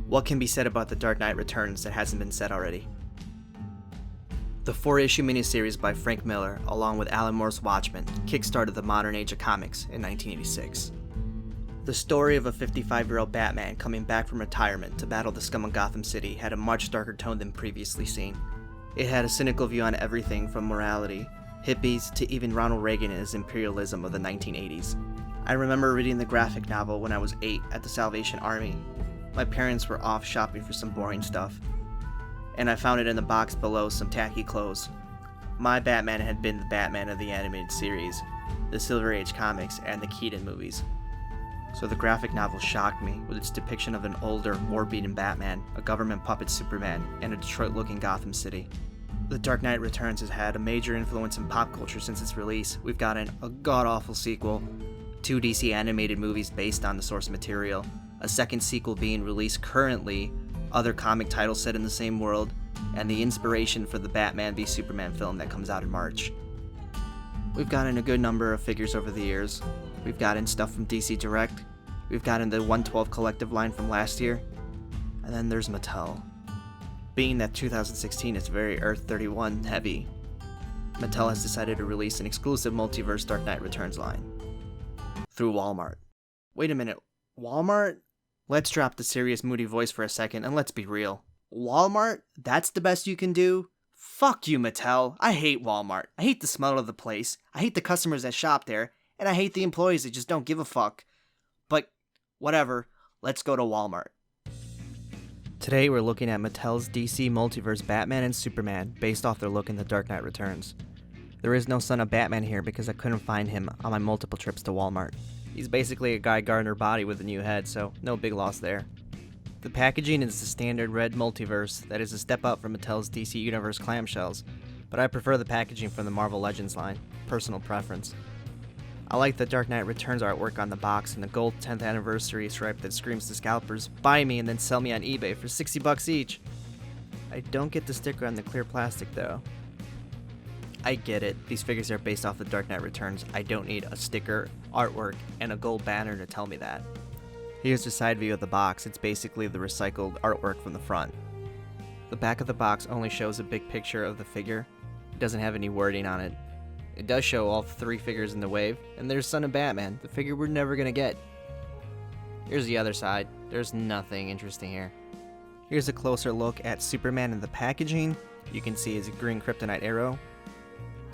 What can be said about The Dark Knight Returns that hasn't been said already? The 4-issue miniseries by Frank Miller, along with Alan Moore's Watchmen, kickstarted the modern age of comics in 1986. The story of a 55-year-old Batman coming back from retirement to battle the scum of Gotham City had a much darker tone than previously seen. It had a cynical view on everything from morality, hippies, to even Ronald Reagan and his imperialism of the 1980s. I remember reading the graphic novel when I was 8 at the Salvation Army. My parents were off shopping for some boring stuff, and I found it in the box below some tacky clothes. My Batman had been the Batman of the animated series, the Silver Age comics, and the Keaton movies. So the graphic novel shocked me with its depiction of an older, war-beaten Batman, a government puppet Superman, and a Detroit-looking Gotham City. The Dark Knight Returns has had a major influence in pop culture since its release. We've gotten a god-awful sequel, 2 DC animated movies based on the source material, a second sequel being released currently, other comic titles set in the same world, and the inspiration for the Batman v Superman film that comes out in March. We've gotten a good number of figures over the years. We've gotten stuff from DC Direct, we've gotten the 112 collective line from last year, and then there's Mattel. Being that 2016 is very Earth 31 heavy, Mattel has decided to release an exclusive Multiverse Dark Knight Returns line through Walmart. Wait a minute, Walmart? Let's drop the serious moody voice for a second and let's be real. Walmart? That's the best you can do? Fuck you, Mattel. I hate Walmart. I hate the smell of the place. I hate the customers that shop there. And I hate the employees that just don't give a fuck. But, whatever. Let's go to Walmart. Today we're looking at Mattel's DC Multiverse Batman and Superman based off their look in The Dark Knight Returns. There is no son of Batman here because I couldn't find him on my multiple trips to Walmart. He's basically a Guy Gardner body with a new head, so no big loss there. The packaging is the standard red Multiverse that is a step up from Mattel's DC Universe clamshells, but I prefer the packaging from the Marvel Legends line, personal preference. I like the Dark Knight Returns artwork on the box and the gold 10th anniversary stripe that screams to scalpers, buy me and then sell me on eBay for $60 each. I don't get the sticker on the clear plastic though. I get it, these figures are based off the Dark Knight Returns. I don't need a sticker, artwork, and a gold banner to tell me that. Here's the side view of the box. It's basically the recycled artwork from the front. The back of the box only shows a big picture of the figure. It doesn't have any wording on it. It does show all 3 figures in the wave, and there's Son of Batman, the figure we're never gonna get. Here's the other side. There's nothing interesting here. Here's a closer look at Superman in the packaging. You can see his green kryptonite arrow.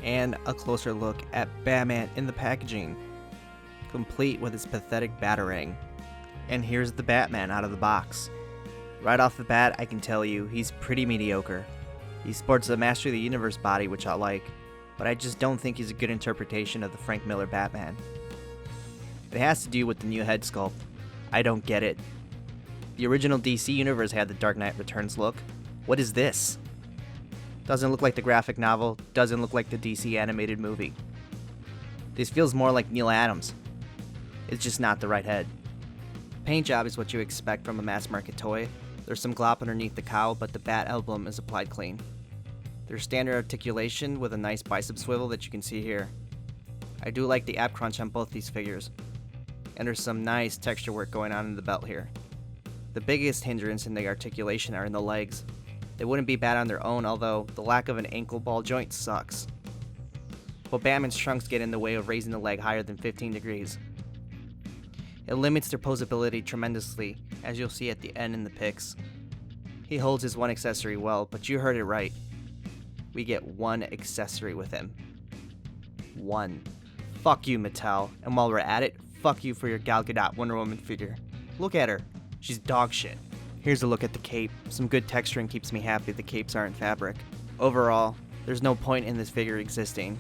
And a closer look at Batman in the packaging, complete with his pathetic batarang. And here's the Batman out of the box. Right off the bat, I can tell you, he's pretty mediocre. He sports a Master of the Universe body, which I like, but I just don't think he's a good interpretation of the Frank Miller Batman. It has to do with the new head sculpt. I don't get it. The original DC Universe had the Dark Knight Returns look. What is this? Doesn't look like the graphic novel, doesn't look like the DC animated movie. This feels more like Neil Adams. It's just not the right head. Paint job is what you expect from a mass market toy. There's some glop underneath the cowl, but the bat emblem is applied clean. There's standard articulation with a nice bicep swivel that you can see here. I do like the ab crunch on both these figures. And there's some nice texture work going on in the belt here. The biggest hindrance in the articulation are in the legs. They wouldn't be bad on their own, although the lack of an ankle ball joint sucks. But Batman's trunks get in the way of raising the leg higher than 15 degrees. It limits their posability tremendously, as you'll see at the end in the pics. He holds his one accessory well, but you heard it right. We get one accessory with him. One. Fuck you, Mattel. And while we're at it, fuck you for your Gal Gadot Wonder Woman figure. Look at her. She's dog shit. Here's a look at the cape. Some good texturing keeps me happy the capes aren't fabric. Overall, there's no point in this figure existing.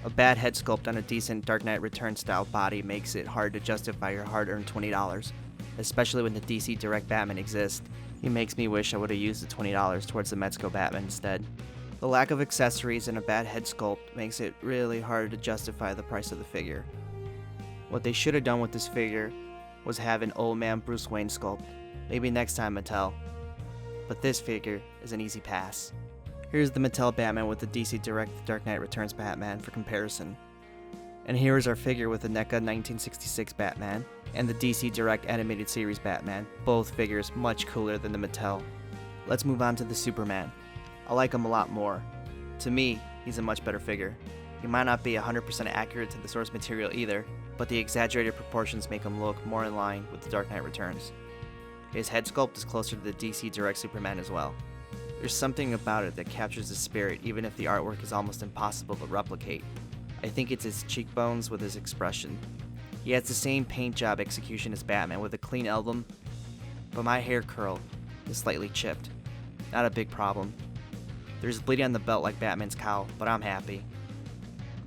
A bad head sculpt on a decent Dark Knight Returns style body makes it hard to justify your hard-earned $20, especially when the DC Direct Batman exists. He makes me wish I would have used the $20 towards the Mezco Batman instead. The lack of accessories and a bad head sculpt makes it really hard to justify the price of the figure. What they should have done with this figure was have an old man Bruce Wayne sculpt. Maybe next time, Mattel. But this figure is an easy pass. Here's the Mattel Batman with the DC Direct Dark Knight Returns Batman for comparison. And here is our figure with the NECA 1966 Batman and the DC Direct Animated Series Batman, both figures much cooler than the Mattel. Let's move on to the Superman. I like him a lot more. To me, he's a much better figure. He might not be 100% accurate to the source material either, but the exaggerated proportions make him look more in line with The Dark Knight Returns. His head sculpt is closer to the DC Direct Superman as well. There's something about it that captures the spirit even if the artwork is almost impossible to replicate. I think it's his cheekbones with his expression. He has the same paint job execution as Batman with a clean album, but my hair curl is slightly chipped. Not a big problem. There's bleeding on the belt like Batman's cowl, but I'm happy.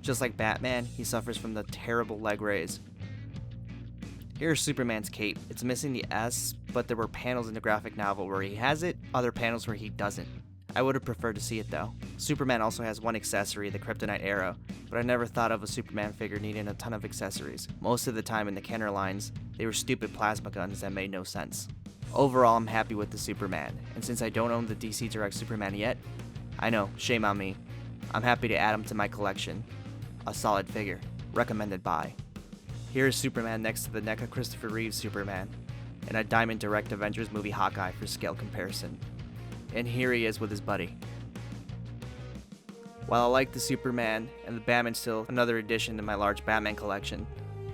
Just like Batman, he suffers from the terrible leg raise. Here's Superman's cape. It's missing the S, but there were panels in the graphic novel where he has it, other panels where he doesn't. I would have preferred to see it though. Superman also has one accessory, the Kryptonite arrow, but I never thought of a Superman figure needing a ton of accessories. Most of the time in the Kenner lines, they were stupid plasma guns that made no sense. Overall, I'm happy with the Superman, and since I don't own the DC Direct Superman yet, I know, shame on me, I'm happy to add him to my collection. A solid figure. Recommended buy. Here is Superman next to the NECA Christopher Reeve Superman, and a Diamond Direct Avengers movie Hawkeye for scale comparison. And here he is with his buddy. While I like the Superman, and the Batman's still another addition to my large Batman collection,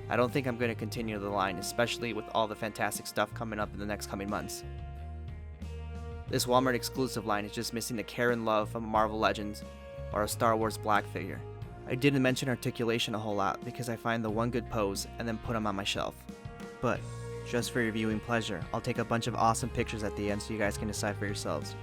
I don't think I'm going to continue the line, especially with all the fantastic stuff coming up in the next coming months. This Walmart exclusive line is just missing the care and love of a Marvel Legends or a Star Wars Black figure. I didn't mention articulation a whole lot because I find the one good pose and then put them on my shelf. But, just for your viewing pleasure, I'll take a bunch of awesome pictures at the end so you guys can decide for yourselves.